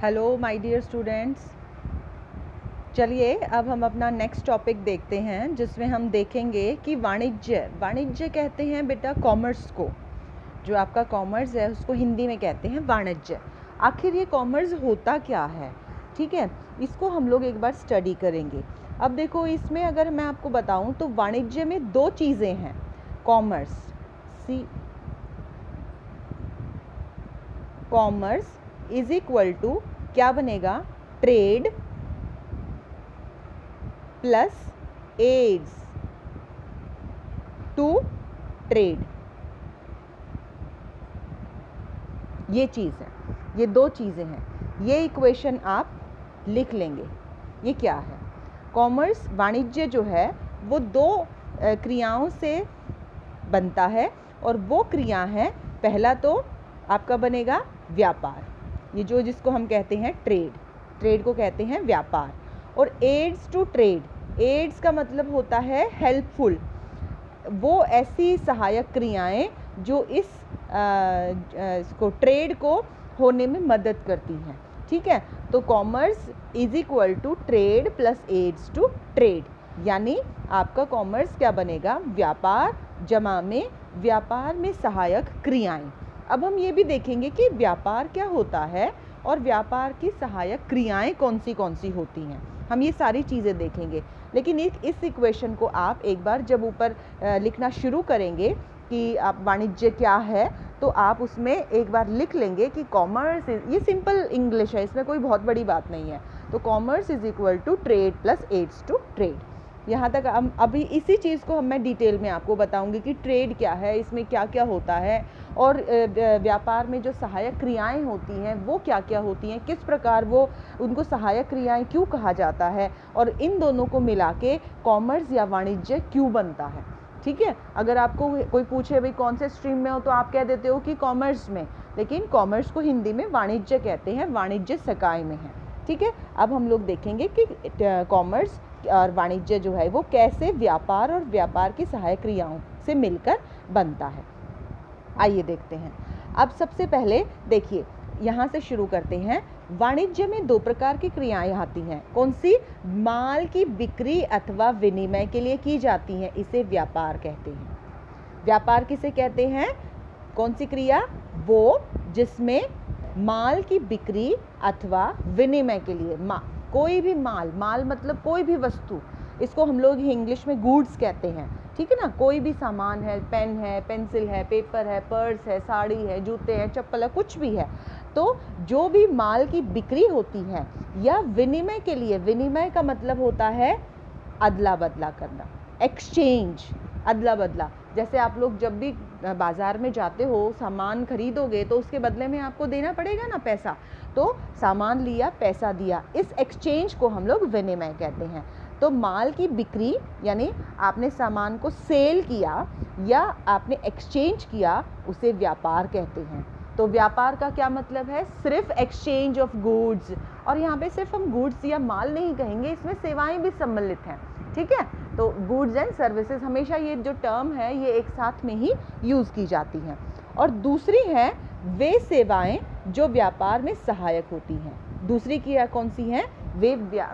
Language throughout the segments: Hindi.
हेलो माय डियर स्टूडेंट्स, चलिए अब हम अपना नेक्स्ट टॉपिक देखते हैं जिसमें हम देखेंगे कि वाणिज्य कहते हैं बेटा कॉमर्स को। जो आपका कॉमर्स है उसको हिंदी में कहते हैं वाणिज्य। आखिर ये कॉमर्स होता क्या है, ठीक है, इसको हम लोग एक बार स्टडी करेंगे। अब देखो, इसमें अगर मैं आपको बताऊं तो वाणिज्य में दो चीज़ें हैं। कॉमर्स इज इक्वल टू क्या बनेगा, trade plus aids to trade. ये चीज़ है, ये दो चीज़ें हैं। ये इक्वेशन आप लिख लेंगे। ये क्या है, कॉमर्स वाणिज्य जो है वो दो क्रियाओं से बनता है और वो क्रिया है, पहला तो आपका बनेगा व्यापार, ये जो जिसको हम कहते हैं ट्रेड को कहते हैं व्यापार। और एड्स टू ट्रेड, एड्स का मतलब होता है हेल्पफुल, वो ऐसी सहायक क्रियाएं जो इसको ट्रेड को होने में मदद करती हैं, ठीक है। तो commerce is equal to trade plus aids to trade, यानी आपका कॉमर्स क्या बनेगा, व्यापार जमा में व्यापार में सहायक क्रियाएं। अब हम ये भी देखेंगे कि व्यापार क्या होता है और व्यापार की सहायक क्रियाएं कौन सी होती हैं, हम ये सारी चीज़ें देखेंगे। लेकिन इस इक्वेशन को आप एक बार जब ऊपर लिखना शुरू करेंगे कि आप वाणिज्य क्या है, तो आप उसमें एक बार लिख लेंगे कि कॉमर्स, ये सिंपल इंग्लिश है, इसमें कोई बहुत बड़ी बात नहीं है। तो commerce is equal to trade plus aids to trade. यहाँ तक हम अभी इसी चीज़ को मैं डिटेल में आपको बताऊंगी कि ट्रेड क्या है, इसमें क्या क्या होता है, और व्यापार में जो सहायक क्रियाएं होती हैं वो क्या क्या होती हैं, किस प्रकार वो उनको सहायक क्रियाएं क्यों कहा जाता है, और इन दोनों को मिला के कॉमर्स या वाणिज्य क्यों बनता है, ठीक है। अगर आपको कोई पूछे भाई कौन से स्ट्रीम में हो, तो आप कह देते हो कि कॉमर्स में, लेकिन कॉमर्स को हिंदी में वाणिज्य कहते हैं, वाणिज्य सकाय में है, ठीक है। अब हम लोग देखेंगे कि कॉमर्स और वाणिज्य जो है वो कैसे व्यापार और व्यापार की सहायक क्रियाओं से मिलकर बनता है। आइए देखते हैं। अब सबसे पहले देखिए, यहाँ से शुरू करते हैं। वाणिज्य में दो प्रकार की क्रियाएं आती हैं, कौन सी, माल की बिक्री अथवा विनिमय के लिए की जाती हैं, इसे व्यापार कहते हैं। व्यापार किसे कहते हैं, कौन सी क्रिया, वो जिसमें माल की बिक्री अथवा विनिमय के लिए कोई भी माल मतलब कोई भी वस्तु, इसको हम लोग इंग्लिश में गुड्स कहते हैं, ठीक है ना। कोई भी सामान है, पेन है, पेंसिल है, पेपर है, पर्स है, साड़ी है, जूते हैं, चप्पल है, कुछ भी है, तो जो भी माल की बिक्री होती है या विनिमय के लिए, विनिमय का मतलब होता है अदला बदला करना, एक्सचेंज, अदला बदला। जैसे आप लोग जब भी बाज़ार में जाते हो, सामान खरीदोगे तो उसके बदले में आपको देना पड़ेगा ना पैसा, तो सामान लिया, पैसा दिया, इस एक्सचेंज को हम लोग विनिमय कहते हैं। तो माल की बिक्री यानी आपने सामान को सेल किया या आपने एक्सचेंज किया, उसे व्यापार कहते हैं। तो व्यापार का क्या मतलब है, सिर्फ एक्सचेंज ऑफ गुड्स, और यहाँ पे सिर्फ हम गुड्स या माल नहीं कहेंगे, इसमें सेवाएं भी सम्मिलित हैं, ठीक है। तो गुड्स एंड सर्विसेज, हमेशा ये जो टर्म है ये एक साथ में ही यूज़ की जाती हैं। और दूसरी है वे सेवाएं जो व्यापार में सहायक होती हैं। दूसरी क्रिया कौन सी है,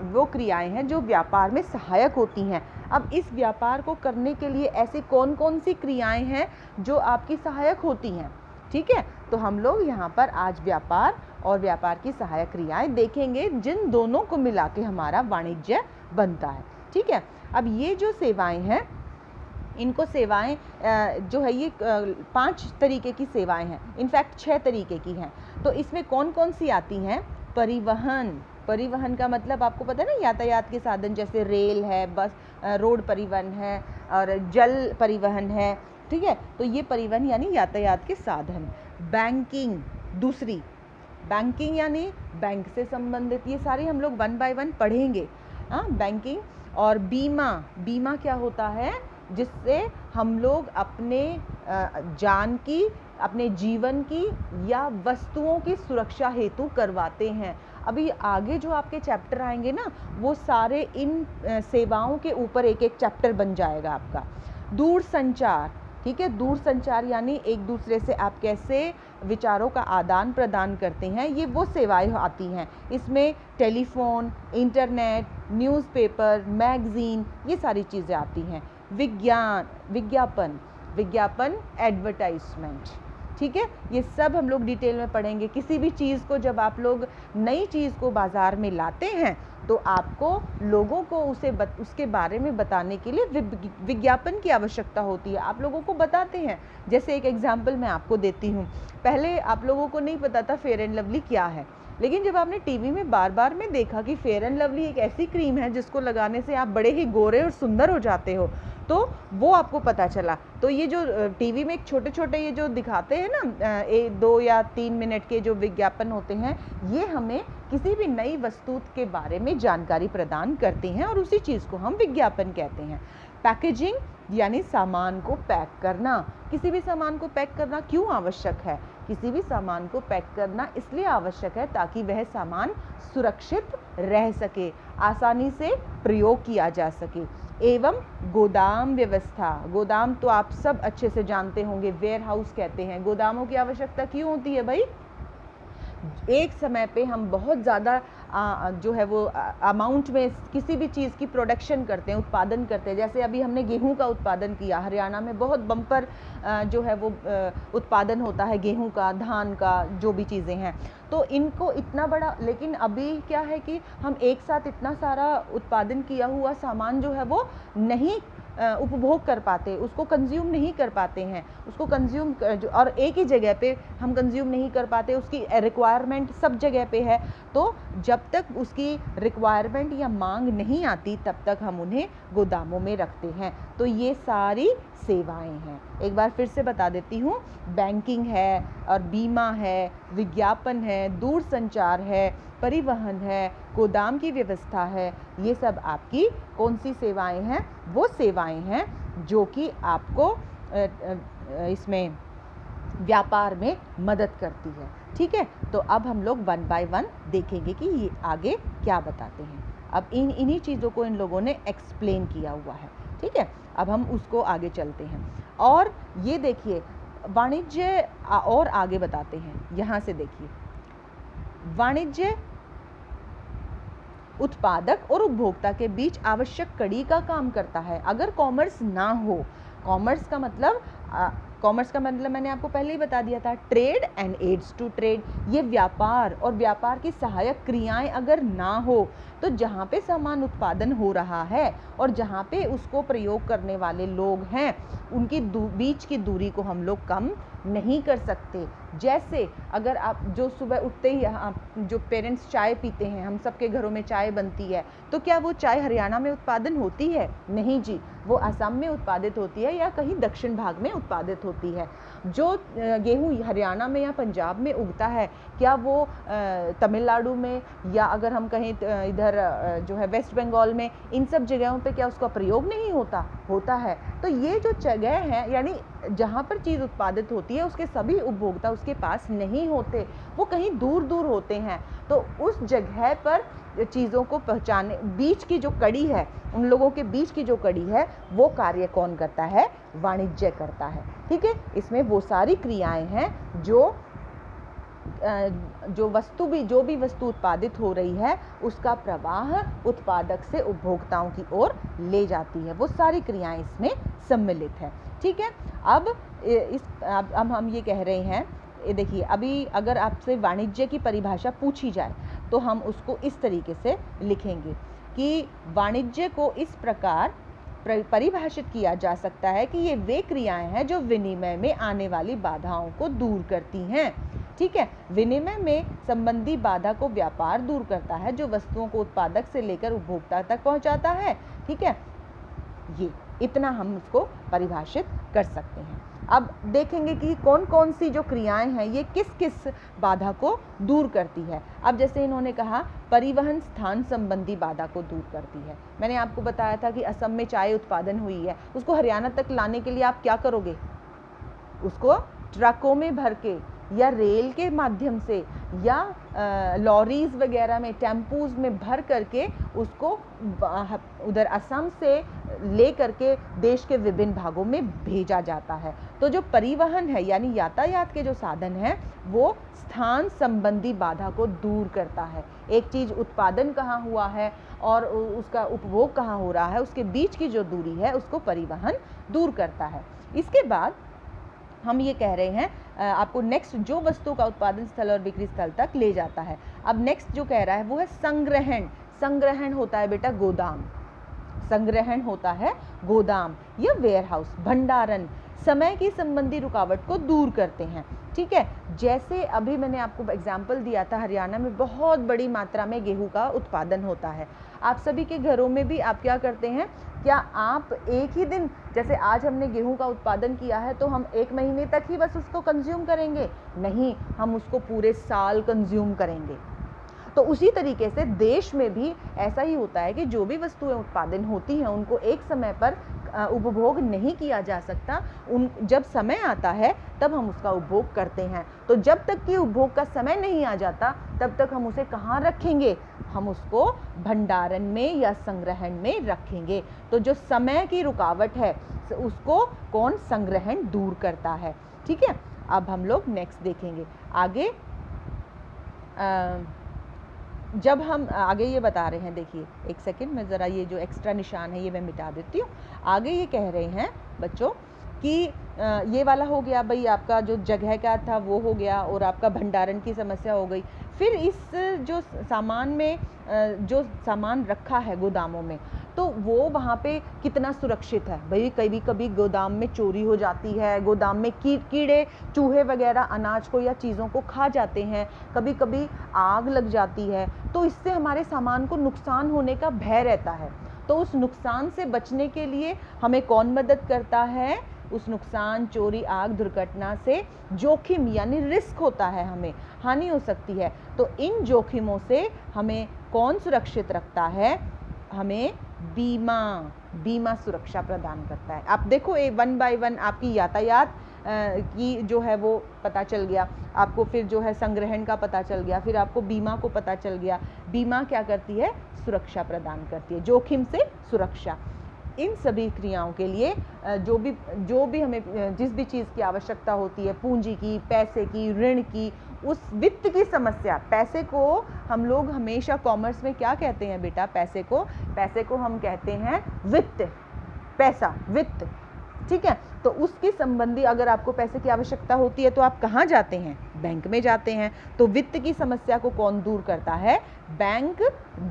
वो क्रियाएं हैं जो व्यापार में सहायक होती हैं। अब इस व्यापार को करने के लिए ऐसी कौन कौन सी क्रियाएं हैं जो आपकी सहायक होती हैं, ठीक है। तो हम लोग यहाँ पर आज व्यापार और व्यापार की सहायक क्रियाएं देखेंगे, जिन दोनों को मिला के हमारा वाणिज्य बनता है, ठीक है। अब ये जो सेवाएं हैं, इनको सेवाएं जो है ये 5 तरीके की सेवाएं हैं, इनफैक्ट 6 तरीके की हैं। तो इसमें कौन कौन सी आती हैं, परिवहन का मतलब आपको पता है ना, यातायात के साधन, जैसे रेल है, बस, रोड परिवहन है और जल परिवहन है, ठीक है। तो ये परिवहन यानी यातायात के साधन। बैंकिंग, दूसरी बैंकिंग यानी बैंक से संबंधित, ये सारे हम लोग 1 बाय 1 पढ़ेंगे, हाँ, बैंकिंग। और बीमा क्या होता है, जिससे हम लोग अपने जान की, अपने जीवन की या वस्तुओं की सुरक्षा हेतु करवाते हैं। अभी आगे जो आपके चैप्टर आएंगे ना, वो सारे इन सेवाओं के ऊपर एक एक चैप्टर बन जाएगा आपका। दूर संचार, ठीक है। दूर संचार यानी एक दूसरे से आप कैसे विचारों का आदान प्रदान करते हैं, ये वो सेवाएं आती हैं। इसमें टेलीफोन, इंटरनेट, न्यूज़पेपर, मैगज़ीन, ये सारी चीज़ें आती हैं। विज्ञापन एडवर्टाइजमेंट, ठीक है। ये सब हम लोग डिटेल में पढ़ेंगे। किसी भी चीज़ को जब आप लोग नई चीज़ को बाज़ार में लाते हैं तो आपको लोगों को उसके बारे में बताने के लिए विज्ञापन की आवश्यकता होती है। आप लोगों को बताते हैं। जैसे एक एग्जाम्पल मैं आपको देती हूँ। पहले आप लोगों को नहीं पता था फेयर एंड लवली क्या है, लेकिन जब आपने टीवी में बार बार में देखा कि फेयर एंड लवली एक ऐसी क्रीम है जिसको लगाने से आप बड़े ही गोरे और सुंदर हो जाते हो, तो वो आपको पता चला। तो ये जो टीवी में एक छोटे छोटे ये जो दिखाते हैं ना 2 या 3 मिनट के जो विज्ञापन होते हैं, ये हमें किसी भी नई वस्तु के बारे में जानकारी प्रदान करते हैं और उसी चीज़ को हम विज्ञापन कहते हैं। पैकेजिंग यानी सामान को पैक करना। किसी भी सामान को पैक करना क्यों आवश्यक है? किसी भी सामान को पैक करना इसलिए आवश्यक है ताकि वह सामान सुरक्षित रह सके, आसानी से प्रयोग किया जा सके। एवं गोदाम व्यवस्था। गोदाम तो आप सब अच्छे से जानते होंगे, वेयर हाउस कहते हैं। गोदामों की आवश्यकता क्यों होती है भाई? एक समय पे हम बहुत ज़्यादा जो है वो अमाउंट में किसी भी चीज़ की प्रोडक्शन करते हैं, उत्पादन करते हैं। जैसे अभी हमने गेहूं का उत्पादन किया, हरियाणा में बहुत बम्पर जो है वो उत्पादन होता है गेहूं का, धान का, जो भी चीज़ें हैं। तो इनको इतना बड़ा, लेकिन अभी क्या है कि हम एक साथ इतना सारा उत्पादन किया हुआ सामान जो है वो नहीं उपभोग कर पाते, उसको कंज्यूम नहीं कर पाते हैं। उसको कंज्यूम और एक ही जगह पे हम कंज्यूम नहीं कर पाते, उसकी रिक्वायरमेंट सब जगह पे है। तो जब तक उसकी रिक्वायरमेंट या मांग नहीं आती तब तक हम उन्हें गोदामों में रखते हैं। तो ये सारी सेवाएं हैं। एक बार फिर से बता देती हूँ, बैंकिंग है और बीमा है, विज्ञापन है, दूर संचार है, परिवहन है, गोदाम की व्यवस्था है। ये सब आपकी कौन सी सेवाएं हैं? वो सेवाएं हैं जो कि आपको इसमें व्यापार में मदद करती है। ठीक है, तो अब हम लोग 1 बाय 1 देखेंगे कि ये आगे क्या बताते हैं। अब इन्हीं चीज़ों को इन लोगों ने एक्सप्लेन किया हुआ है। ठीक है, अब हम उसको आगे चलते हैं और ये देखिए वाणिज्य और आगे बताते हैं। यहाँ से देखिए, वाणिज्य उत्पादक और उपभोक्ता के बीच आवश्यक कड़ी का काम करता है। अगर कॉमर्स ना हो, कॉमर्स का मतलब मैंने आपको पहले ही बता दिया था, trade and aids to trade. ये व्यापार और व्यापार की सहायक क्रियाएं अगर ना हो तो जहाँ पे सामान उत्पादन हो रहा है और जहाँ पे उसको प्रयोग करने वाले लोग हैं उनकी बीच की दूरी को हम लोग कम नहीं कर सकते। जैसे अगर आप जो सुबह उठते ही जो पेरेंट्स चाय पीते हैं, हम सबके घरों में चाय बनती है, तो क्या वो चाय हरियाणा में उत्पादन होती है? नहीं जी, वो असम में उत्पादित होती है या कहीं दक्षिण भाग में उत्पादित होती है। जो गेहूँ हरियाणा में या पंजाब में उगता है, क्या वो तमिलनाडु में या अगर हम कहें इधर जो है वेस्ट बंगाल में, इन सब जगहों पे क्या उसका प्रयोग नहीं होता? होता है। तो ये जो जगह है, यानी जहाँ पर चीज़ उत्पादित होती है उसके सभी उपभोक्ता उसके पास नहीं होते, वो कहीं दूर दूर होते हैं। तो उस जगह पर चीज़ों को पहुँचाने, बीच की जो कड़ी है, उन लोगों के बीच की जो कड़ी है, वो कार्य कौन करता है? वाणिज्य करता है। ठीक है, इसमें वो सारी क्रियाएं हैं जो जो भी वस्तु उत्पादित हो रही है उसका प्रवाह उत्पादक से उपभोक्ताओं की ओर ले जाती है। वो सारी क्रियाएं इसमें सम्मिलित है। ठीक है, अब हम ये कह रहे हैं, ये देखिए, अभी अगर आपसे वाणिज्य की परिभाषा पूछी जाए तो हम उसको इस तरीके से लिखेंगे कि वाणिज्य को इस प्रकार परिभाषित किया जा सकता है कि ये वे क्रियाएं हैं जो विनिमय में आने वाली बाधाओं को दूर करती हैं। ठीक है, विनिमय में संबंधी बाधा को व्यापार दूर करता है जो वस्तुओं को उत्पादक से लेकर उपभोक्ता तक पहुंचाता है। ठीक है, ये इतना हम उसको परिभाषित कर सकते हैं। अब देखेंगे कि कौन कौन सी जो क्रियाएं हैं ये किस किस बाधा को दूर करती है। अब जैसे इन्होंने कहा परिवहन स्थान संबंधी बाधा को दूर करती है। मैंने आपको बताया था कि असम में चाय उत्पादन हुई है, उसको हरियाणा तक लाने के लिए आप क्या करोगे? उसको ट्रकों में भर के या रेल के माध्यम से या लॉरीज वगैरह में, टेम्पूज में भर करके उसको उधर असम से ले करके देश के विभिन्न भागों में भेजा जाता है। तो जो परिवहन है यानी यातायात के जो साधन हैं वो स्थान संबंधी बाधा को दूर करता है। एक चीज़ उत्पादन कहाँ हुआ है और उसका उपभोग कहाँ हो रहा है, उसके बीच की जो दूरी है उसको परिवहन दूर करता है। इसके बाद हम ये कह रहे हैं आपको नेक्स्ट जो वस्तु का उत्पादन स्थल और बिक्री स्थल तक ले जाता है। अब नेक्स्ट जो कह रहा है वो है संग्रहण। संग्रहण होता है बेटा गोदाम, संग्रहण होता है गोदाम या वेयरहाउस, भंडारण। समय की संबंधी रुकावट को दूर करते हैं। ठीक है, जैसे अभी मैंने आपको एग्जाम्पल दिया था, हरियाणा में बहुत बड़ी मात्रा में गेहूं का उत्पादन होता है। आप सभी के घरों में भी आप क्या करते हैं, क्या आप एक ही दिन, जैसे आज हमने गेहूं का उत्पादन किया है तो हम 1 महीने तक ही बस उसको कंज्यूम करेंगे? नहीं, हम उसको पूरे साल कंज्यूम करेंगे। तो उसी तरीके से देश में भी ऐसा ही होता है कि जो भी वस्तुएं उत्पादन होती हैं उनको एक समय पर उपभोग नहीं किया जा सकता। जब समय आता है तब हम उसका उपभोग करते हैं। तो जब तक कि उपभोग का समय नहीं आ जाता तब तक हम उसे कहाँ रखेंगे? हम उसको भंडारण में या संग्रहण में रखेंगे। तो जो समय की रुकावट है उसको कौन? संग्रहण दूर करता है। ठीक है, अब हम लोग नेक्स्ट देखेंगे आगे। जब हम आगे ये बता रहे हैं, देखिए एक सेकंड, मैं ज़रा ये जो एक्स्ट्रा निशान है ये मैं मिटा देती हूँ। आगे ये कह रहे हैं बच्चों कि ये वाला हो गया भाई, आपका जो जगह का था वो हो गया और आपका भंडारण की समस्या हो गई। फिर इस जो सामान में जो सामान रखा है गोदामों में, तो वो वहाँ पे कितना सुरक्षित है? भाई कभी कभी गोदाम में चोरी हो जाती है, गोदाम में कीड़े चूहे वगैरह अनाज को या चीज़ों को खा जाते हैं, कभी कभी आग लग जाती है, तो इससे हमारे सामान को नुकसान होने का भय रहता है। तो उस नुकसान से बचने के लिए हमें कौन मदद करता है? उस नुकसान, चोरी, आग, दुर्घटना से जोखिम यानी रिस्क होता है, हमें हानि हो सकती है। तो इन जोखिमों से हमें कौन सुरक्षित रखता है? हमें बीमा सुरक्षा प्रदान करता है। आप देखो 1 बाय 1 आपकी यातायात की जो है वो पता चल गया आपको, फिर जो है संग्रहण का पता चल गया, फिर आपको बीमा को पता चल गया। बीमा क्या करती है? सुरक्षा प्रदान करती है, जोखिम से सुरक्षा। इन सभी क्रियाओं के लिए जो भी हमें जिस भी चीज़ की आवश्यकता होती है, पूंजी की, पैसे की, ऋण की, उस वित्त की समस्या, पैसे को हम लोग हमेशा कॉमर्स में क्या कहते हैं बेटा? पैसे को हम कहते हैं वित्त, पैसा, वित्त। ठीक है, तो उसकी संबंधी अगर आपको पैसे की आवश्यकता होती है तो आप कहाँ जाते हैं? बैंक में जाते हैं। तो वित्त की समस्या को कौन दूर करता है? बैंक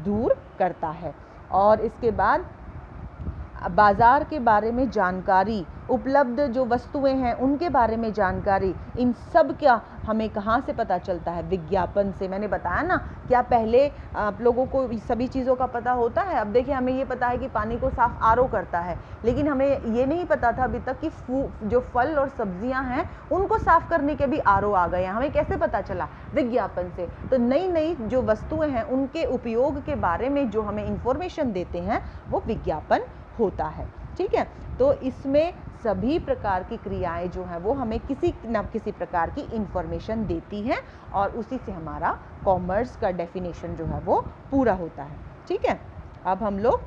दूर करता है। और इसके बाद बाजार के बारे में जानकारी, उपलब्ध जो वस्तुएं हैं उनके बारे में जानकारी, इन सब क्या हमें कहाँ से पता चलता है? विज्ञापन से। मैंने बताया ना, क्या पहले आप लोगों को सभी चीज़ों का पता होता है? अब देखिए, हमें ये पता है कि पानी को साफ आरओ करता है, लेकिन हमें ये नहीं पता था अभी तक कि जो फल और सब्जियां हैं उनको साफ करने के भी आरओ आ गए हैं। हमें कैसे पता चला? विज्ञापन से। तो नई नई जो वस्तुएं हैं उनके उपयोग के बारे में जो हमें इंफॉर्मेशन देते हैं वो विज्ञापन होता है। ठीक है, तो इसमें सभी प्रकार की क्रियाएं जो हैं वो हमें किसी न किसी प्रकार की इंफॉर्मेशन देती हैं और उसी से हमारा कॉमर्स का डेफिनेशन जो है वो पूरा होता है। ठीक है, अब हम लोग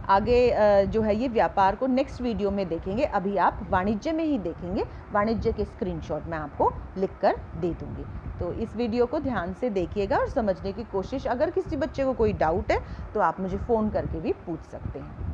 आगे जो है ये व्यापार को नेक्स्ट वीडियो में देखेंगे। अभी आप वाणिज्य में ही देखेंगे, वाणिज्य के स्क्रीनशॉट मैं आपको लिख कर दे दूँगी। तो इस वीडियो को ध्यान से देखिएगा और समझने की कोशिश, अगर किसी बच्चे को कोई डाउट है तो आप मुझे फ़ोन करके भी पूछ सकते हैं।